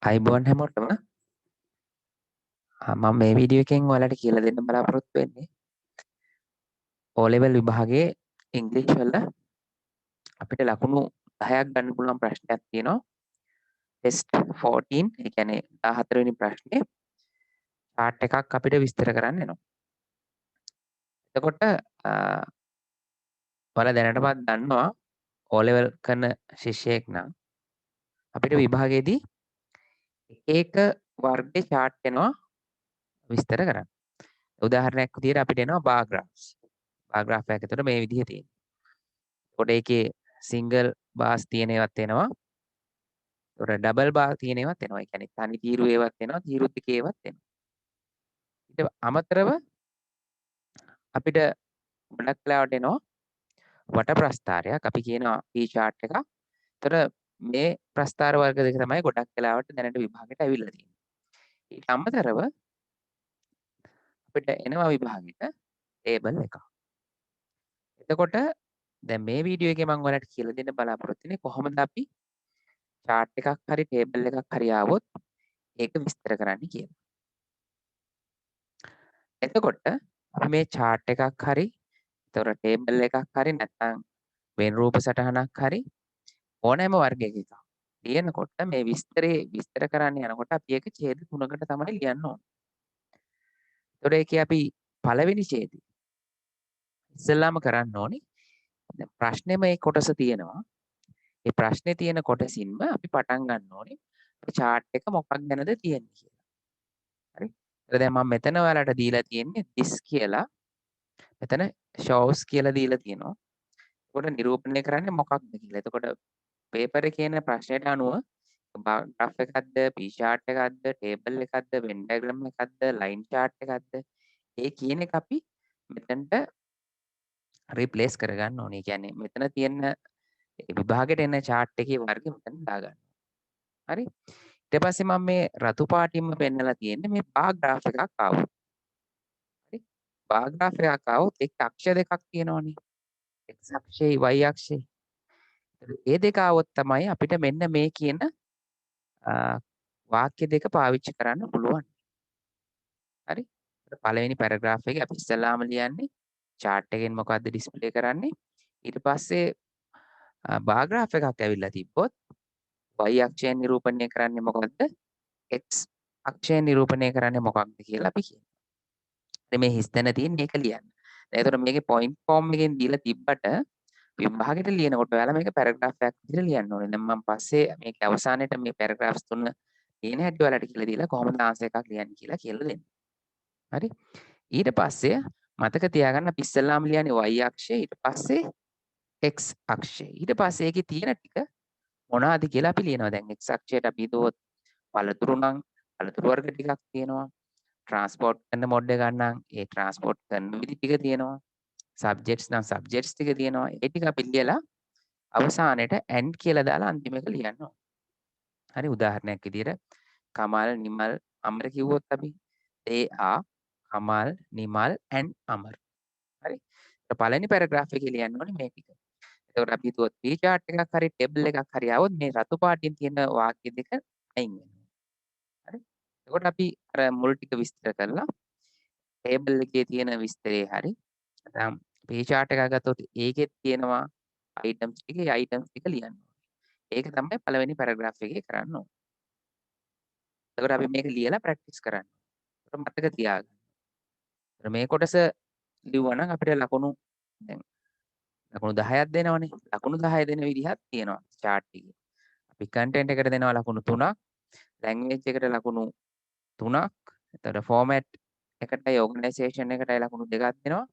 අයිබෝන් හැමෝටම මම මේ වීඩියෝ එකෙන් ඔයාලට කියලා දෙන්න බලාපොරොත්තු වෙන්නේ O level විභාගයේ ඉංග්‍රීසි වල අපිට ලකුණු 10ක් ගන්න පුළුවන් ප්‍රශ්නයක් තියෙනවා ටෙස්ට් 14 ඒ කියන්නේ 14 වෙනි ප්‍රශ්නේ chart එකක් අපිට විස්තර කරන්න එනවා. එතකොට ඔයාලා දැනටමත් දන්නවා O level කරන ශිෂ්‍යයෙක් නම් අපිට විභාගයේදී එක වර්ගයේ chart එනවා විස්තර කරන්න. උදාහරණයක් විදිහට අපිට එනවා bar graphs. bar graph එකක් එතකොට මේ විදිහේ තියෙනවා. එතකොට ඒකේ සිංගල් බාස් තියෙන ඒවාත් එනවා. ඒතකොට ඩබල් බාර් තියෙන ඒවාත් එනවා. ඒ කියන්නේ තනි තීරු ඒවාත් එනවා, තීරු දෙක ඒවාත් එනවා. ඊට අමතරව අපිට ගොඩක් වෙලාවට එනවා වට ප්‍රස්ථාරයක්. අපි කියනවා P chart එකක්. ඒතකොට මේ ප්‍රස්ථාර වර්ග දෙක තමයි ගොඩක් වෙලාවට දැනට විභාගෙට ඇවිල්ලා තියෙන්නේ. ඊට අමතරව අපිට එනවා විභාගෙට ටේබල් එකක්. එතකොට දැන් මේ වීඩියෝ එකේ මම ඔයාලට කියලා දෙන්න බලාපොරොත්තු වෙන්නේ කොහොමද අපි chart එකක් හරි ටේබල් එකක් හරි ආවොත් ඒක විස්තර කරන්න කියලා. එතකොට අපි මේ chart එකක් හරි එතකොට ටේබල් එකක් හරි නැත්නම් වෙන රූප සටහනක් හරි ඕනෑම වර්ගයක එකක් ලියනකොට මේ විස්තර කරන්න යනකොට අපි ඒක ඡේද 3කට තමයි ලියන්න ඕනේ. එතකොට ඒකේ අපි පළවෙනි ඡේදය ඉස්සෙල්ලාම කරන්න ඕනේ. දැන් ප්‍රශ්නේ මේ කොටස තියෙනවා. ඒ ප්‍රශ්නේ තියෙන කොටසින්ම අපි පටන් ගන්න ඕනේ. අපේ chart එක මොකක් ගැනද තියෙන්නේ කියලා. හරි. ඒත් දැන් මම මෙතන ඔයාලට දීලා තියෙන්නේ this කියලා. මෙතන shows කියලා දීලා තියෙනවා. එතකොට නිරූපණය කරන්නේ මොකක්ද කියලා. එතකොට පේපර් එකේ කියන ප්‍රශ්නයට අනුව graph එකක්ද, P chart එකක්ද, table එකක්ද, Venn diagram එකක්ද, line chart එකක්ද, ඒ කියන එක අපි මෙතනට replace කරගන්න ඕනේ. ඒ කියන්නේ මෙතන තියෙන විභාගෙට එන chart එකේ වර්ගය මෙතන දාගන්න. හරි. ඊට පස්සේ මම මේ රතු පාටින්ම පෙන්නලා තියෙන්නේ මේ bar graph එකක් ආවොත්. හරි. bar graph එකක් ආවොත් එක් අක්ෂ දෙකක් තියෙනවනේ. x අක්ෂයයි y අක්ෂයයි. ඒ දෙක આવොත් තමයි අපිට මෙන්න මේ කියන වාක්‍ය දෙක පාවිච්චි කරන්න පුළුවන්. හරි. පළවෙනි පැරග්‍රාෆ් එකේ අපි ඉස්සෙල්ලාම ලියන්නේ chart එකෙන් මොකද්ද ඩිස්ප්ලේ කරන්නේ. ඊට පස්සේ බාර් ග්‍රාෆ් එකක් ඇවිල්ලා තිබ්බොත් y අක්ෂයෙන් නිරූපණය කරන්නේ මොකද්ද? x අක්ෂයෙන් නිරූපණය කරන්නේ මොකක්ද කියලා අපි කියනවා. ඉතින් මේ හිස්තැන තියෙන්නේ ඒක ලියන්න. දැන් ඒතකොට මේකේ පොයින්ට් ෆෝම් එකෙන් දීලා තිබ්බට විභාගෙට ලියනකොට ඔයාලා මේක පැරග්‍රාෆ් එකක් විදිහට ලියන්න ඕනේ. දැන් මම පස්සේ මේක අවසානයේට මේ පැරග්‍රාෆ්ස් තුන ලියන හැටි ඔයාලට කියලා දීලා කොහොමද ආන්සර් එකක් ලියන්නේ කියලා දෙන්න. හරි. ඊට පස්සේ මතක තියාගන්න අපි ඉස්සෙල්ලාම ලියන්නේ y අක්ෂය ඊට පස්සේ x අක්ෂය. ඊට පස්සේ ඒකේ තියෙන ටික මොනවාද කියලා අපි ලියනවා. දැන් x අක්ෂයට අපි හිතුවොත් පළතුරු නම් පළතුරු වර්ග ටිකක් තියෙනවා. ට්‍රාන්ස්පෝර්ට් කරන මොඩ් එක ගන්නම් ඒ ට්‍රාන්ස්පෝර්ට් කරන විදි ටික තියෙනවා. සබ්ජෙක්ට්ස් නම් සබ්ජෙක්ට්ස් ටික තියෙනවා. ඒ ටික අපි ලියලා අවසානයේට and කියලා දාලා අන්තිම එක ලියන්න ඕනේ. හරි උදාහරණයක් විදියට කමල් නිමල් අමර කිව්වොත් අපි they are Kamal Nimal and අමර. හරි. පළවෙනි පැරග්‍රාෆ් එකේ ලියන්න ඕනේ මේ ටික. එතකොට අපි හිතුවොත් P chart එකක් හරි ටේබල් එකක් හරි આવොත් මේ රතු පාටින් තියෙන වාක්‍ය දෙක අයින් වෙනවා. හරි. එතකොට අපි අර මුල් ටික විස්තර කරලා ටේබල් එකේ තියෙන විස්තරේ හරි නැත්නම් P chart එකක් ගත්තොත් ඒකෙත් තියෙනවා items ටික ඒ items ටික ලියන්න ඕනේ. ඒක තමයි පළවෙනි පැරග්‍රාෆ් එකේ කරන්න ඕනේ. එතකොට අපි මේක ලියලා ප්‍රැක්ටිස් කරන්න. ඒකට මතක තියාගන්න. මේ කොටස ලිව්වා නම් අපිට ලකුණු දැන් ලකුණු 10ක් දෙනවනේ. ලකුණු 10 දෙන විදිහක් තියෙනවා chart එකේ. අපි content එකට දෙනවා ලකුණු 3ක්, language එකට ලකුණු 3ක්, එතකොට format එකටයි organization එකටයි ලකුණු 2ක් දෙනවා.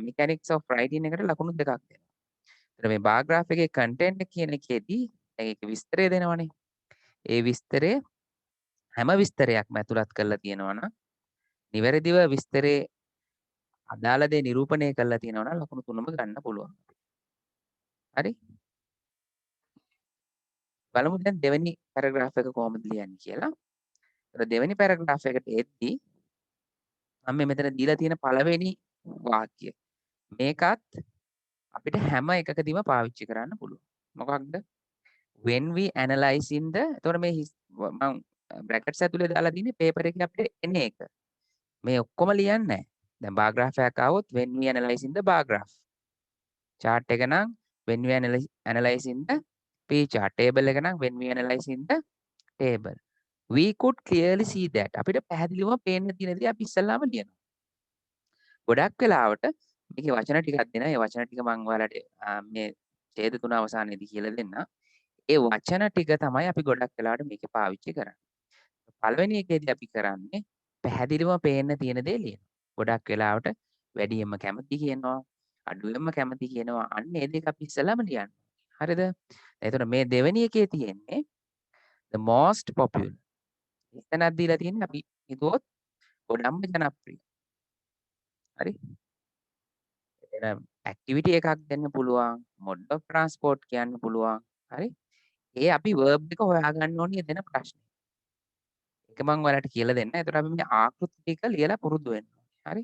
mechanics of writing එකට ලකුණු 2ක් දෙනවා. එතකොට මේ bar graph එකේ content කියන එකේදී ඒක විස්තරය දෙනවනේ. ඒ විස්තරේ හැම විස්තරයක්ම ඇතුළත් කරලා තියෙනවා නම් නිවැරදිව විස්තරේ අදාළ දේ නිරූපණය කරලා තියෙනවා නම් ලකුණු 3ම ගන්න පුළුවන්. හරි? බලමු දැන් දෙවෙනි පැරග්‍රාෆ් එක කොහොමද ලියන්නේ කියලා. ඒතර දෙවෙනි පැරග්‍රාෆ් එකට එද්දී මම මෙතන දීලා තියෙන පළවෙනි වාක්‍යය. මේකත් අපිට හැම එකකදීම පාවිච්චි කරන්න පුළුවන්. මොකක්ද? when we analyze in the එතකොට මේ මම බ්‍රැකට්ස් ඇතුලේ දාලා තියෙන්නේ පේපර් එකේ අපිට එන එක. මේ ඔක්කොම ලියන්නේ නැහැ. දැන් bar graph එකක් ආවොත් when we analyze in the bar graph. chart එක නම් when we analyze in the p chart. table එක නම් when we analyze in the table. We could clearly see that. අපිට පැහැදිලිවම පේන්න තියෙන දේ අපි ඉස්සල්ලාම ලියනවා. ගොඩක් වෙලාවට මේකේ වචන ටිකක් දෙනවා. ඒ වචන ටික මම ඔයාලට මේ ඡේද 3 අවසානයේදී කියලා දෙන්නම්. ඒ වචන ටික තමයි අපි ගොඩක් වෙලාවට මේකේ පාවිච්චි කරන්නේ. පළවෙනි එකේදී අපි කරන්නේ පැහැදිලිවම පේන්න තියෙන දේ ලියනවා. ගොඩක් වෙලාවට වැඩියෙන්ම කැමති කියනවා, අඩුවෙන්ම කැමති කියනවා. අන්න ඒ දෙක අපි ඉස්සෙල්ලාම ලියන්න. හරිද? එතකොට මේ දෙවෙනි එකේ තියෙන්නේ the most popular. එතනක් දීලා තියෙන්නේ අපි හිතුවොත් ගොඩක්ම ජනප්‍රිය. හරි? එතන ඇක්ටිවිටි එකක් දෙන්න පුළුවන්, mode of transport කියන්න පුළුවන්. හරි? ඒ අපි verb එක හොයාගන්න ඕනේ දෙන ප්‍රශ්නේ. ඒක මම ඔයාලට කියලා දෙන්න. එතකොට අපි මේ ආකෘති ටික ලියලා පුරුදු වෙන්න ඕනේ. හරි?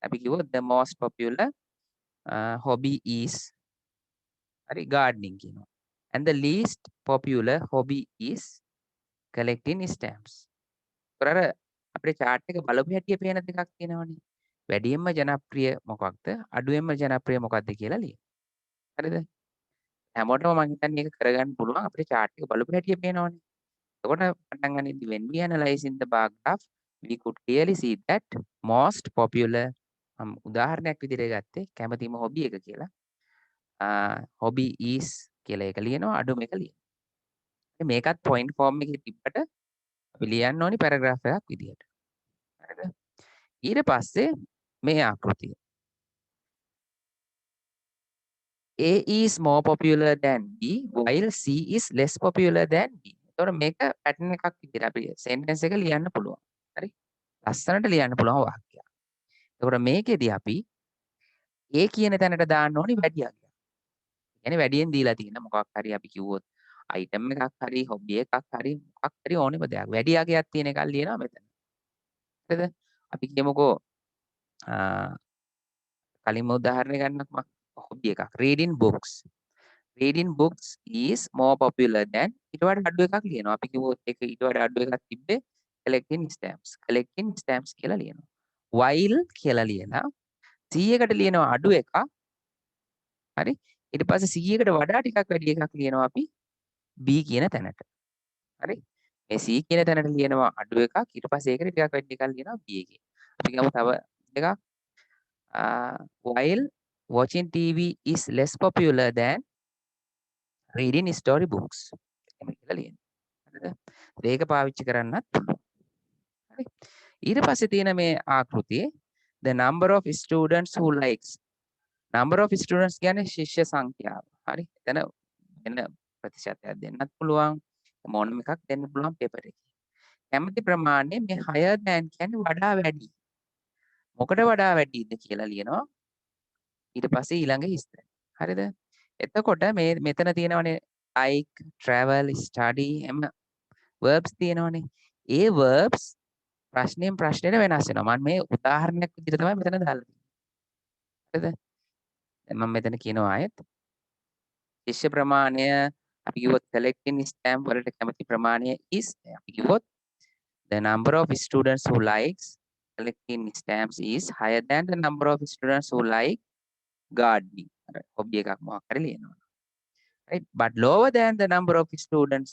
අපි කිව්වොත් the most popular hobby is හරි gardening කියනවා. And the least popular hobby is collecting stamps. ඒතර අපේ chart එක බලපු හැටියේ පේන දෙකක් තියෙනවනේ. වැඩියෙන්ම ජනප්‍රිය මොකක්ද? අඩුවෙන්ම ජනප්‍රිය මොකක්ද කියලා ලියන්න. හරිද? හැමෝටම මම හිතන්නේ ඒක කරගන්න පුළුවන් අපේ chart එක බලපු හැටියේ පේනවනේ. එතකොට පටන් ගන්නෙදී when we analyzing the bar graph we could clearly see that most popular උදාහරණයක් විදිහට ගත්තේ කැමතිම hobby එක කියලා. hobby is කියලා එක ලියනවා අඩුම එක ලියනවා. මේකත් point form එකේ තිබ්බට අපි ලියන්න ඕනි paragraph එකක් විදිහට. හරිද? ඊට පස්සේ මේ ආකෘතිය. A is more popular than B while C is less popular than B. එතකොට මේක pattern එකක් විදිහට අපි sentence එක ලියන්න පුළුවන්. හරි? ලස්සනට ලියන්න පුළුවන් වාක්‍යයක්. එතකොට මේකෙදී අපි A කියන තැනට දාන්න ඕනි වැඩි අගයක්. කියන්නේ වැඩියෙන් දීලා තියෙන මොකක් හරි අපි කිව්වොත් item එකක් හරි hobby එකක් හරි මොකක් හරි ඕනෙම දෙයක් වැඩි අගයක් තියෙන එකක් ලියනවා මෙතන. හරිද? අපි කියමුකෝ කලින්ම උදාහරණයක් ගන්නකො hobby එකක් reading books. Reading books is more popular than ඊට වඩා අඩු එකක් ලියනවා. අපි කිව්වොත් ඒක ඊට වඩා අඩු එකක් තිබ්බේ collecting stamps. collecting stamps කියලා ලියනවා. while කියලා ලියලා 100කට ලියනවා අඩු එකක්. හරි? ඊට පස්සේ 100කට වඩා ටිකක් වැඩි එකක් ලියනවා අපි B කියන තැනට. හරි? මේ C කියන තැනට ලියනවා අඩු එකක්. ඊට පස්සේ ඒකට ටිකක් වැඩි එකක් ලියනවා B එකේ. අපි ගමු තව එකක්. while watching TV is less popular than reading story books. එහෙම කියලා ලියන්න. හරිද? ඒක පාවිච්චි කරන්නත් පුළුවන්. හරි? ඊට පස්සේ තියෙන මේ ආකෘතියේ the number of students who likes number of students කියන්නේ ශිෂ්‍ය සංඛ්‍යාව. හරි? එතන වෙන ප්‍රතිශතයක් දෙන්නත් පුළුවන්. මොනම එකක් දෙන්න පුළුවන් පේපර් එකේ. කැමති ප්‍රමාණය මේ higher than කියන්නේ වඩා වැඩි. මොකට වඩා වැඩිද කියලා ලියනවා. ඊට පස්සේ ඊළඟ හිස්තැන. හරිද? එතකොට මේ මෙතන තියෙනවනේ like, travel, study එම verbs තියෙනවනේ. ඒ verbs ප්‍රශ්නයෙන් ප්‍රශ්නෙට වෙනස් වෙනවා. මම මේ උදාහරණයක් විදිහට තමයි මෙතන දාලා තියෙන්නේ. හරිද? දැන් මම මෙතන කියනවා ආයෙත් ශිෂ්‍ය ප්‍රමාණය අපි කිව්වොත් collecting stamp වලට කැමති ප්‍රමාණය is අපි කිව්වොත් the number of students who likes collecting stamps is higher than the number of students who like gardening. hobby එකක් මොකක් හරි ලියනවා. right? but lower than the number of students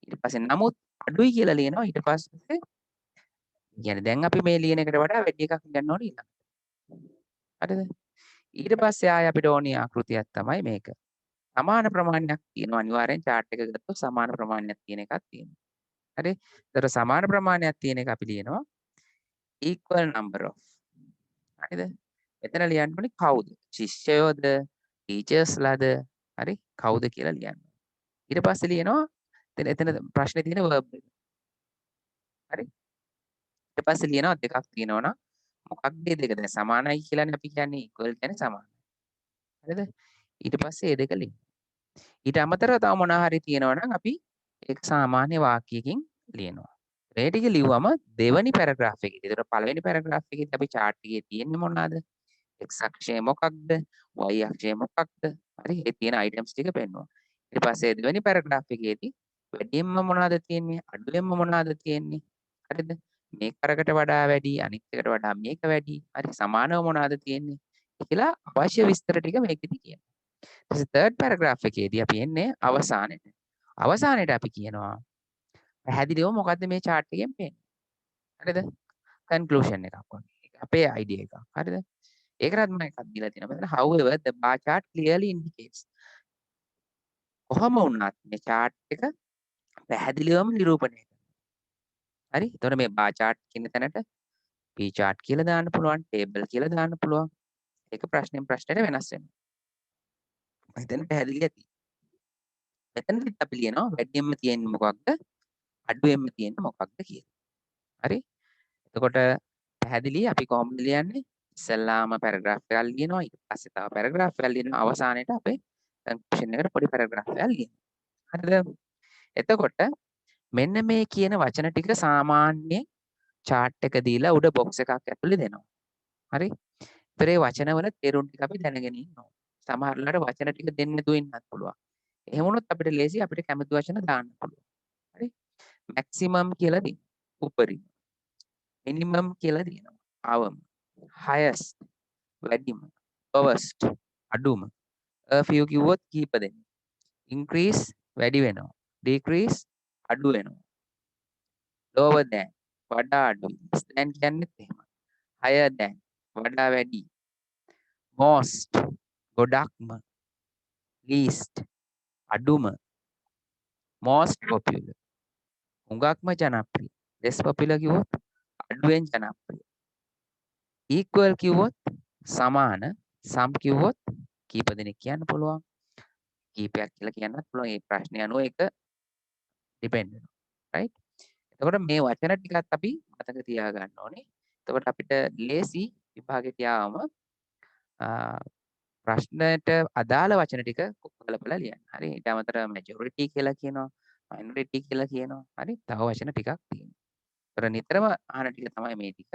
ඊට පස්සේ නමුත් අඩුයි කියලා ලියනවා. ඊට පස්සේ කියන්නේ දැන් අපි මේ ලියන එකට වඩා වැඩි එකක් ලියන්න ඕනේ ඊළඟට. හරිද? ඊට පස්සේ ආය අපිට ඕනි ආකෘතියක් තමයි මේක. සමාන ප්‍රමාණයක් තියෙනවා අනිවාර්යෙන් chart එක ගත්තොත් සමාන ප්‍රමාණයක් තියෙන එකක් තියෙනවා. හරි? ඒතර සමාන ප්‍රමාණයක් තියෙන එක අපි ලියනවා equal number of. හරිද? මෙතන ලියන්න ඕනේ කවුද? ශිෂ්‍යයෝද? ටීචර්ස්ලාද? හරි? කවුද කියලා ලියන්න. ඊට පස්සේ ලියනවා එතන ප්‍රශ්නේ තියෙන verb එක. හරි? ඊට පස්සේ ලියනවා දෙකක් තියෙනවනම් මොකක්ද මේ දෙක? දැන් සමානයි කියලානේ අපි කියන්නේ equal කියන්නේ සමානයි. හරිද? ඊට පස්සේ මේ දෙක ලියන්න. ඊට අමතරව තව මොනවා හරි තියෙනවා නම් අපි ඒක සාමාන්‍ය වාක්‍යයකින් ලියනවා. මේ ටික ලිව්වම දෙවැනි පැරග්‍රාෆ් එකේදී. ඒතර පළවෙනි පැරග්‍රාෆ් එකේදී අපි chart එකේ තියෙන්නේ මොනවාද? x අක්ෂය මොකක්ද? y අක්ෂය මොකක්ද? හරි? ඒ තියෙන items ටික පෙන්වනවා. ඊට පස්සේ දෙවෙනි පැරග්‍රාෆ් එකේදී වැඩියෙන්ම මොනවද තියෙන්නේ? අඩුවෙන්ම මොනවද තියෙන්නේ? හරිද? මේක අරකට වඩා වැඩි, අනිත් එකට වඩා මේක වැඩි. හරි සමානව මොනවද තියෙන්නේ? කියලා අවශ්‍ය විස්තර ටික මේකෙදි කියනවා. ඊට පස්සේ තර්ඩ් පැරග්‍රාෆ් එකේදී අපි එන්නේ අවසානෙට. අවසානෙට අපි කියනවා පැහැදිලිව මොකද්ද මේ chart එකෙන් පේන්නේ. හරිද? කන්ක්ලූෂන් එකක් වගේ. ඒක අපේ අයිඩියා එකක්. හරිද? ඒකටත් මම එකක් දීලා තියෙනවා. මෙතන however the bar chart clearly indicates කොහොම වුණත් මේ chart එක පැහැදිලිවම නිරූපණය කරනවා. හරි? එතකොට මේ bar chart කියන තැනට P chart කියලා දාන්න පුළුවන්, table කියලා දාන්න පුළුවන්. ඒක ප්‍රශ්නෙන් ප්‍රශ්නයට වෙනස් වෙනවා. මෙතන පැහැදිලි ඇති. මෙතනදිත් අපි ලියනවා වැඩියෙන්ම තියෙන්නේ මොකක්ද? අඩුවෙන්ම තියෙන්නේ මොකක්ද කියලා. හරි? එතකොට පැහැදිලි අපි කොහොමද ලියන්නේ? ඉස්සෙල්ලාම පැරග්‍රාෆ් එකක් ලියනවා. ඊට පස්සේ තව පැරග්‍රාෆ් එකක් ලියනවා. අවසානයේට අපේ කන්ක්ලූෂන් එකට පොඩි පැරග්‍රාෆ් එකක් ලියනවා. හරිද? එතකොට මෙන්න මේ කියන වචන ටික සාමාන්‍යයෙන් chart එක දීලා උඩ box එකක් ඇතුලේ දෙනවා. හරි? ඒතර ඒ වචනවල තේරුම් ටික අපි දැනගෙන ඉන්න ඕන. සමහර වෙලාවට වචන ටික දෙන්නේ නැතුව ඉන්නත් පුළුවන්. එහෙම වුණොත් අපිට ලේසි අපිට කැමති වචන දාන්න පුළුවන්. හරි? maximum කියලා දෙන්න. උපරිම. minimum කියලා දෙනවා. අවම. highest වැඩිම. lowest අඩුම. a few කිව්වොත් කීප දෙනෙක්. increase වැඩි වෙනවා. decrease අඩු වෙනවා. lower than වඩා අඩුයි. less than කියන්නේත් එහෙමයි. higher than වඩා වැඩි. most ගොඩක්ම. least අඩුම. most popular හුඟක්ම ජනප්‍රිය. less popular කිව්වොත් අඩුවෙන් ජනප්‍රිය. equal කිව්වොත් සමාන. some කිව්වොත් කීප දෙනෙක් කියන්න පුළුවන්. කීපයක් කියලා කියන්නත් පුළුවන්. මේ ප්‍රශ්නේ අනුව ඒක ඩිපෙන්ඩ් වෙනවා. right? එතකොට මේ වචන ටිකත් අපි මතක තියාගන්න ඕනේ. එතකොට අපිට ලේසි විභාගෙට යාම ප්‍රශ්නයට අදාළ වචන ටික ගලපලා ලියන්න. හරි. ඊට අමතරව majority කියලා කියනවා, minority කියලා කියනවා. හරි. තව වචන ටිකක් තියෙනවා. ඒතර නිතරම අහන ටික තමයි මේ ටික.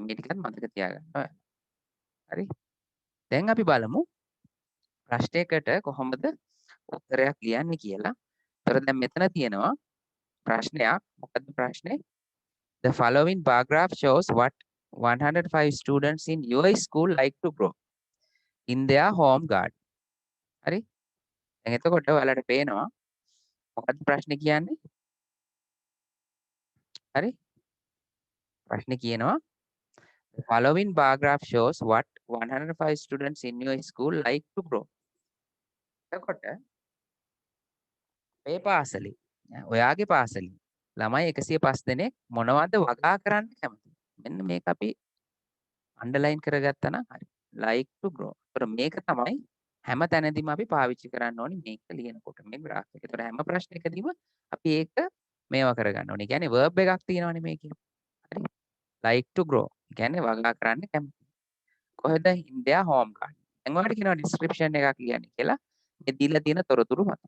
මේ ටිකත් මතක තියාගන්න ඕනේ. හරි. දැන් අපි බලමු ප්‍රශ්නයකට කොහොමද උත්තරයක් ලියන්නේ කියලා. ඒතර දැන් මෙතන තියෙනවා ප්‍රශ්නයක්. මොකද්ද ප්‍රශ්නේ? The following bar graph shows what 105 students in your school like to grow in their home garden. හරි? දැන් එතකොට ඔයාලට පේනවා මොකද්ද ප්‍රශ්නේ කියන්නේ? හරි? ප්‍රශ්නේ කියනවා the following bar graph shows what 105 students in your school like to grow. එතකොට මේ පාසලේ ඔයාගේ පාසලේ ළමයි 105 දෙනෙක් මොනවද වගා කරන්න කැමති? මෙන්න මේක අපි අන්ඩර්ලයින් කරගත්තා නම් හරි. like to grow. ඒතර මේක තමයි හැම තැනදීම අපි පාවිච්චි කරන්න ඕනේ මේක ලියනකොට මේ graph එක. ඒතර හැම ප්‍රශ්නයකදීම අපි ඒක මේවා කරගන්න ඕනේ. කියන්නේ verb එකක් තියෙනවානේ මේකේ. හරි. like to grow. කියන්නේ වගා කරන්න කැමති. කොහෙද? in their home garden. දැන් ඔයාලට කියනවා description එකක් ලියන්න කියලා. මේ දීලා තියෙන තොරතුරු මත.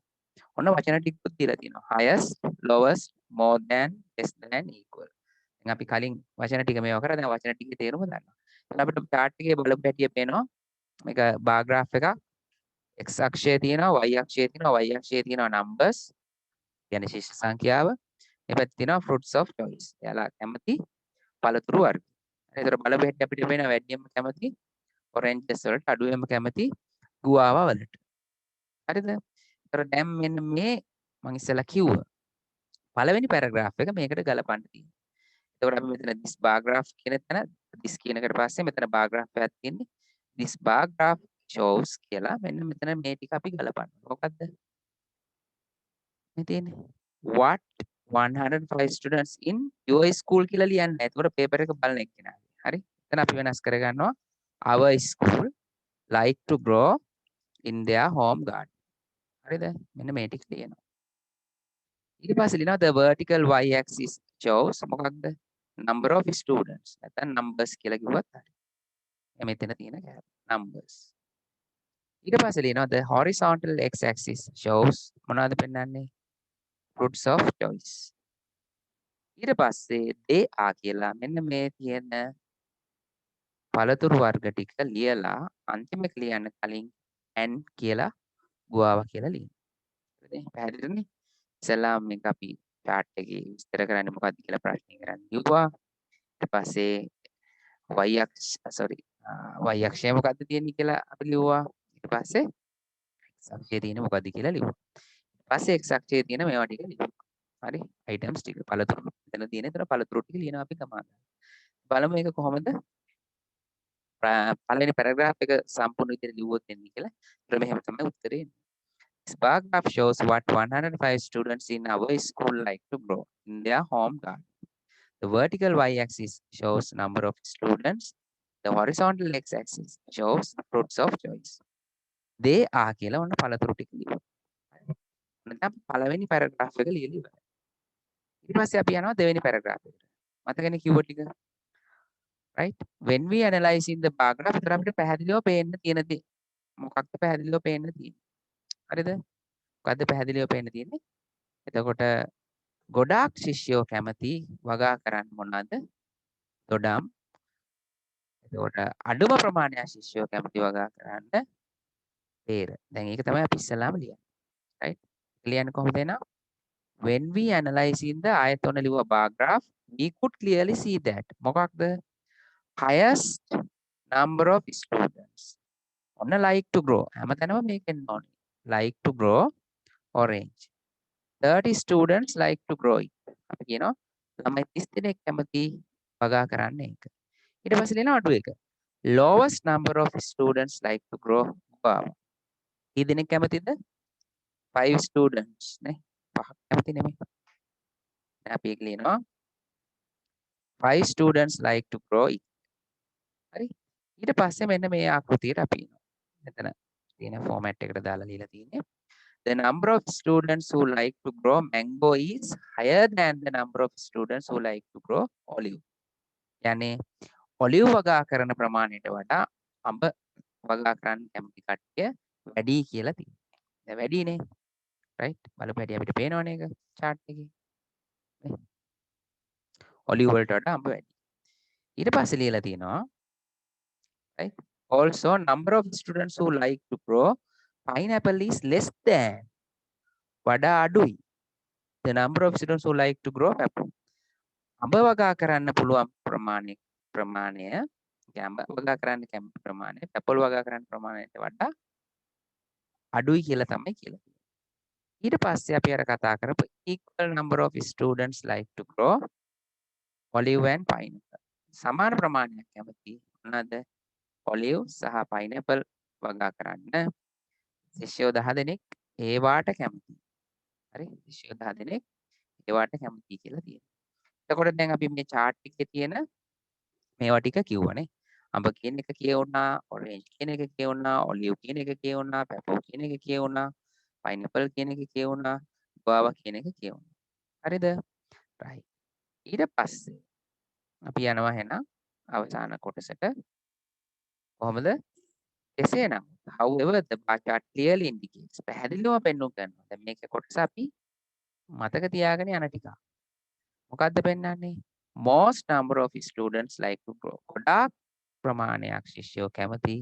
ඔන්න වචන ටිකකුත් දීලා තියෙනවා. highest, lowest, more than, less than, equal. දැන් අපි කලින් වචන ටික මේවා කරා. දැන් වචන ටිකේ තේරුම දන්නවා. එතන අපිට chart එකේ බලපු හැටිය පේනවා. මේක bar graph එකක්. x අක්ෂයේ තියෙනවා, y අක්ෂයේ තියෙනවා, y අක්ෂයේ තියෙනවා numbers. කියන්නේ ශිෂ්ට සංඛ්‍යාව. මේ පැත්තේ තියෙනවා fruits of choice. එයාලා කැමති පළතුරු වර්ග. ඒතර බලපු හැටි අපිට පේනවා වැඩියෙන්ම කැමති oranges වලට, අඩුවෙන්ම කැමති ගුවාවා වලට. හරිද? ඒතර දැන් මෙන්න මේ මම ඉස්සෙල්ලා කිව්ව පළවෙනි පැරග්‍රාෆ් එක මේකට ගලපන්න තියෙනවා. එතකොට අපි මෙතන this bar graph කියන තැන this කියන එකට පස්සේ මෙතන bar graph එකක් තියෙන්නේ. this bar graph shows කියලා මෙන්න මෙතන මේ ටික අපි ගලපන්න. මොකද්ද? මේ තියෙන්නේ. what 105 students in your school කියලා ලියන්න. එතකොට පේපර් එක බලන එක්කෙනා. හරි? එතන අපි වෙනස් කරගන්නවා our school like to grow in their home garden. හරිද? මෙන්න මේ ටික ලියනවා. ඊට පස්සේ ලියනවා the vertical y axis shows මොකක්ද? number of students. නැත්නම් numbers කියලා කිව්වත් හරි. මෙතන තියෙන කැලේ numbers. ඊට පස්සේ ලියනවා the horizontal x axis shows මොනවද පෙන්වන්නේ? fruits of choice. ඊට පස්සේ they are කියලා මෙන්න මේ තියෙන පළතුරු වර්ග ටික ලියලා අන්තිම එක ලියන්න කලින් and කියලා ගුවාව කියලා ලියන්න. නේ පැහැදිලිනේ. ඉස්සෙල්ලාම මේක අපි chart එකේ විස්තර කරන්නේ මොකක්ද කියලා ප්‍රශ්නේ කරන්න කිව්වා. ඊට පස්සේ y අක්ෂ sorry y අක්ෂය මොකද්ද තියෙන්නේ කියලා අපි ලිව්වා. ඊට පස්සේ x අක්ෂයේ තියෙන්නේ මොකද්ද කියලා ලිව්වා. ඊට පස්සේ x අක්ෂයේ තියෙන මේවා ටික ලිව්වා. හරි items ටික පළතුරු. එතන තියෙන ඒතර පළතුරු ටික ලියනවා අපි ගමන්. බලමු මේක කොහොමද පළවෙනි paragraph එක සම්පූර්ණ විදිහට ලිව්වොත් එන්නේ කියලා. ඒතර මෙහෙම තමයි උත්තරේ එන්නේ. This bar graph shows what 105 students in our school like to grow in their home garden. The vertical y-axis shows number of students. The horizontal x-axis shows fruits of choice. They are කියලා ඔන්න පළතුරු ටික ලියුවා. නැත්නම් පළවෙනි paragraph එක ලියලා ඉවරයි. ඊට පස්සේ අපි යනවා දෙවෙනි paragraph එකට. මතකනේ කිව්ව ටික. right? When we analyzing the bar graph විතර අපිට පැහැදිලිව පේන්න තියෙන දේ. මොකක්ද පැහැදිලිව පේන්න තියෙන්නේ? හරිද? මොකද්ද පැහැදිලිව පේන්න තියෙන්නේ? එතකොට ගොඩාක් ශිෂ්‍යයෝ කැමති වගා කරන්න මොනවාද? දොඩම්. එතකොට අඩුම ප්‍රමාණයක් ශිෂ්‍යයෝ කැමති වගා කරන්න peer. දැන් ඒක තමයි අපි ඉස්සලාම ලියන්නේ. right? ලියන්නේ කොහොමද එනවා? When we analyzing the ආයතන ලිව්ව bar graph, we could clearly see that මොකක්ද? highest number of students. ඔන්න like to grow. හැමතැනම මේකෙන් ඕනේ. like to grow orange. 30 students like to grow it. අපි කියනවා ළමයි 30 දෙනෙක් කැමති වගා කරන්න ඒක. ඊට පස්සේ ලියනවා අඩු එක. lowest number of students like to grow guava. කී දෙනෙක් කැමතිද? 5 students නේ. පහක් කැමති නෙමෙයි. දැන් අපි ඒක ලියනවා 5 students like to grow it. හරි. ඊට පස්සේ මෙන්න මේ ආකෘතියට අපි එනවා. මෙතන තියෙන format එකට දාලා ලියලා තියෙන්නේ. The number of students who like to grow mango is higher than the number of students who like to grow olive. يعني olive වගා කරන ප්‍රමාණයට වඩා අඹ වගා කරන්න කැමති කට්ටිය වැඩි කියලා තියෙනවා. දැන් වැඩිනේ. right? බලපු හැටි අපිට පේනවනේ ඒක chart එකේ. නේ? ඔලිව් වලට වඩා අඹ වැඩි. ඊට පස්සේ ලියලා තියෙනවා right? Also number of students who like to grow pineapple is less than වඩා අඩුයි. The number of students who like to grow apple. අඹ වගා කරන්න පුළුවන් ප්‍රමාණය අඹ වගා කරන්න කැමති ප්‍රමාණය පැපල් වගා කරන්න ප්‍රමාණයට වඩා අඩුයි කියලා තමයි කියලා තියෙන්නේ. ඊට පස්සේ අපි අර කතා කරපු equal number of students like to grow olive and pineapple. සමාන ප්‍රමාණයක් කැමති මොනවාද? olive සහ pineapple වගා කරන්න ශිෂ්‍යයෝ 10 දෙනෙක් ඒවාට කැමති. හරි? ශිෂ්‍යයෝ 10 දෙනෙක් ඒවාට කැමති කියලා තියෙනවා. එතකොට දැන් අපි මේ chart එකේ තියෙන මේවා ටික කිව්වනේ. අඹ කියන එක කියවුණා, orange කියන එක කියවුණා, olive කියන එක කියවුණා, pepper කියන එක කියවුණා, pineapple කියන එක කියවුණා, guava කියන එක කියවුණා. හරිද? right. ඊට පස්සේ අපි යනවා එහෙනම් අවසාන කොටසට. කොහොමද? එසේනම් however the bar chart clearly indicates පැහැදිලිව පෙන්වු කරනවා. දැන් මේක කොටස අපි මතක තියාගෙන යන ටික. මොකද්ද පෙන්වන්නේ? most number of students like to grow. ගොඩාක් ප්‍රමාණයක් ශිෂ්‍යයෝ කැමති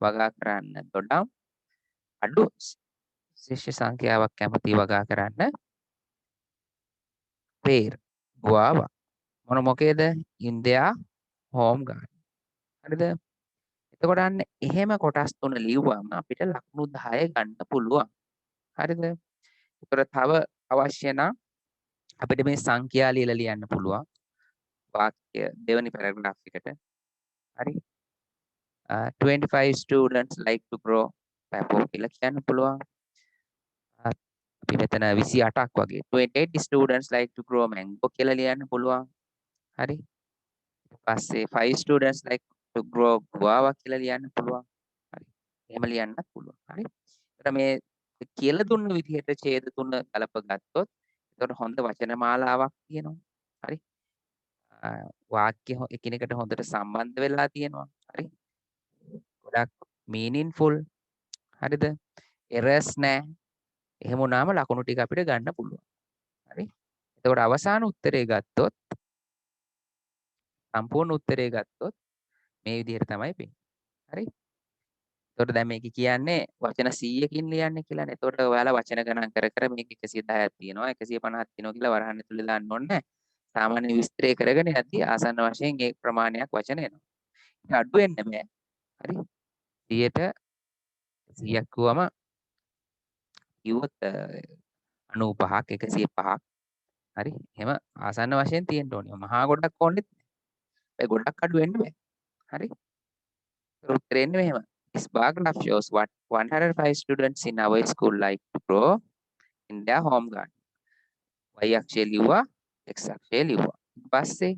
වගා කරන්න දොඩම් අඩු ශිෂ්‍ය සංඛ්‍යාවක් කැමති වගා කරන්න pear guava. මොකේද? in their home garden. හරිද? එතකොට අන්න එහෙම කොටස් තුන ලියුවම අපිට ලකුණු 10 ගන්න පුළුවන්. හරිද? ඒතර තව අවශ්‍ය නම් අපිට මේ සංඛ්‍යා ලියලා ලියන්න පුළුවන්. වාක්‍ය දෙවෙනි පැරග්‍රාෆ් එකට. හරි? 25 students like to grow pepper කියලා කියන්න පුළුවන්. අපි මෙතන 28ක් වගේ 28 students like to grow mango කියලා ලියන්න පුළුවන්. හරි? ඊට පස්සේ 5 students like to grow guava කියලා ලියන්න පුළුවන්. හරි. එහෙම ලියන්නත් පුළුවන්. හරි? ඒතර මේ කියලා දුන්න විදිහට ඡේද තුන ගලප ගත්තොත් ඒතකොට හොඳ වචන මාලාවක් තියෙනවා. හරි? වාක්‍ය එකිනෙකට හොඳට සම්බන්ධ වෙලා තියෙනවා. හරි? ගොඩක් meaningful. හරිද? errors නැහැ. එහෙම වුණාම ලකුණු ටික අපිට ගන්න පුළුවන්. හරි? එතකොට අවසාන උත්තරේ ගත්තොත් සම්පූර්ණ උත්තරේ ගත්තොත් මේ විදිහට තමයි වෙන්නේ. හරි? එතකොට දැන් මේකේ කියන්නේ වචන 100කින් ලියන්න කියලානේ. එතකොට ඔයාලා වචන ගණන් කර කර මේක 110ක් තියෙනවා 150ක් තියෙනවා කියලා වරහන් ඇතුලේ දාන්න ඕනේ නැහැ. සාමාන්‍ය විස්තරය කරගෙන යද්දී ආසන්න වශයෙන් ඒ ප්‍රමාණයක් වචන එනවා. ඒක අඩු වෙන්න බෑ. හරි. 100ට 100ක් කිව්වම කිව්වොත් 95ක් 105ක් හරි. එහෙම ආසන්න වශයෙන් තියෙන්න ඕනේ. මහා ගොඩක් ඕනෙත් නෑ. ඒ ගොඩක් අඩු වෙන්න බෑ. හරි. ඒතර උත්තරේ එන්නේ මෙහෙම. This bar graph shows what 105 students in our school like to grow in their home garden. Y අක්ෂය ලිව්වා X අක්ෂය ලිව්වා. ඊට පස්සේ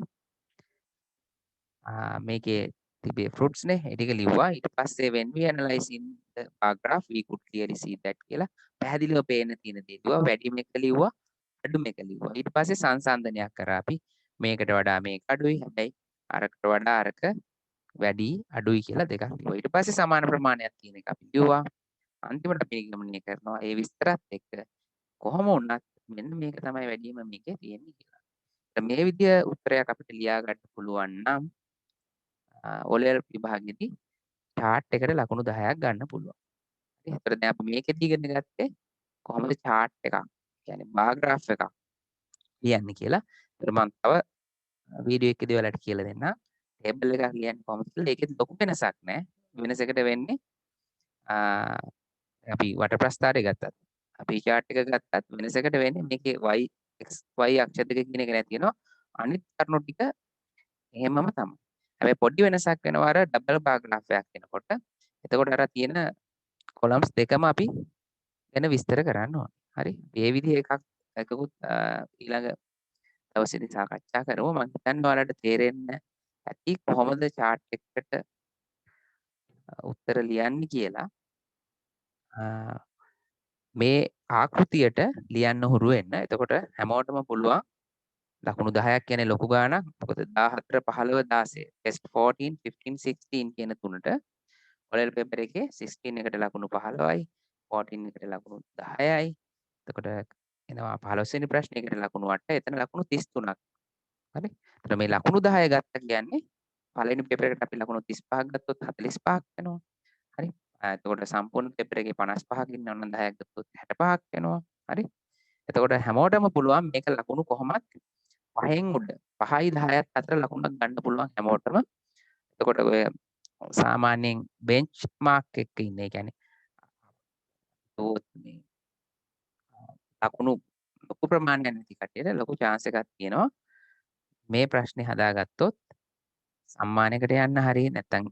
මේකේ තිබේ fruits නේ. ඒ ටික ලිව්වා. ඊට පස්සේ when we analyze in the bar graph we could clearly see that කියලා පැහැදිලිව පේන්න තියෙන දේ ලිව්වා. වැඩිම එක ලිව්වා. අඩුම එක ලිව්වා. ඊට පස්සේ සංසන්දනයක් කරා අපි. මේකට වඩා මේක අඩුයි. හැබැයි අරකට වඩා අරක වැඩි අඩුයි කියලා දෙකක් ලිව්වා. ඊට පස්සේ සමාන ප්‍රමාණයක් කියන එක අපි ලිව්වා. අන්තිමට අපි නිගමනය කරනවා ඒ විස්තරත් එක්ක කොහොම වුණත් මෙන්න මේක තමයි වැඩිම මේකේ තියෙන්නේ කියලා. මේ විදිය උත්තරයක් අපිට ලියා ගන්න පුළුවන් නම් O-level විභාගෙදී chart එකට ලකුණු 10ක් ගන්න පුළුවන්. හරි. ඒතර දැන් අපි මේකෙදි ඉගෙන ගත්තේ කොහොමද chart එකක් කියන්නේ bar graph එකක් ලියන්නේ කියලා. ඒතර මම තව වීඩියෝ එකකදී ඔයාලට කියලා දෙන්නම්. ටේබල් එකක් ලියන්නේ කොහොමද කියලා. ඒකෙත් ලොකු වෙනසක් නැහැ. වෙනසකට වෙන්නේ අපි වට ප්‍රස්ථාරය ගත්තත් අපි chart එක ගත්තත් වෙනසකට වෙන්නේ මේකේ y x y අක්ෂ දෙක කියන එක නැති වෙනවා. අනිත් කරුණු ටික එහෙමම තමයි. හැබැයි පොඩි වෙනසක් වෙනවා අර ඩබල් බාර් ග්‍රාෆ් එකක් එනකොට. එතකොට අර තියෙන කොලම්ස් දෙකම අපි ගැන විස්තර කරන්න ඕනේ. හරි. මේ විදිහ එකකුත් ඊළඟ දවසේදී සාකච්ඡා කරමු. මම හිතන්නේ ඔයාලට තේරෙන්න ඇති කොහොමද chart එකකට උත්තර ලියන්නේ කියලා. මේ ආකෘතියට ලියන්න හුරු වෙන්න. එතකොට හැමෝටම පුළුවන් ලකුණු 10ක් කියන්නේ ලොකු ගාණක්. මොකද 14 15 16 test 14 15 16 කියන තුනට ඔලෙල් පේපර් එකේ 16 එකට ලකුණු 15යි 14 එකට ලකුණු 10යි. එතකොට එනවා 15 වෙනි ප්‍රශ්නයකට ලකුණු 8. එතන ලකුණු 33ක්. හරි. එතකොට මේ ලකුණු 10 ගත්ත කියන්නේ පළවෙනි පේපර් එකට අපි ලකුණු 35ක් ගත්තොත් 45ක් වෙනවා. හරි. එතකොට සම්පූර්ණ පේපර් එකේ 55ක් ඉන්නවා නම් 10ක් ගත්තොත් 65ක් වෙනවා. හරි. එතකොට හැමෝටම පුළුවන් මේක ලකුණු කොහොමත් 5න් උඩ 5යි 10ත් අතර ලකුණක් ගන්න පුළුවන් හැමෝටම. එතකොට ඔය සාමාන්‍යයෙන් බෙන්ච් මාර්ක් එක ඉන්නේ. ඒ කියන්නේ මේ ලකුණු ලොකු ප්‍රමාණයක් නැති කට්ටියට ලොකු chance එකක් තියෙනවා. මේ ප්‍රශ්නේ හදාගත්තොත් සම්මානයකට යන්න හරි නැත්නම්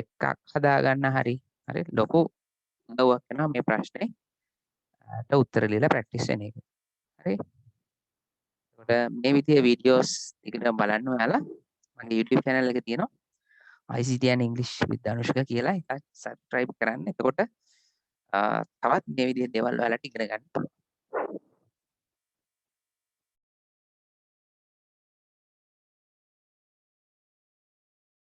එකක් හදාගන්න හරි හරි ලොකු උදව්වක් වෙනවා මේ ප්‍රශ්නේ උත්තර ලියලා ප්‍රැක්ටිස් වෙන එක. හරි. එතකොට මේ විදිහේ වීඩියෝස් ටිකට බලන්න ඔයාලා මගේ YouTube channel එකේ තියෙනවා ICT and English with Anushka කියලා. ඒක subscribe කරන්න. එතකොට තවත් මේ විදිහේ දේවල් ඔයාලට ඉගෙන ගන්න පුළුවන්.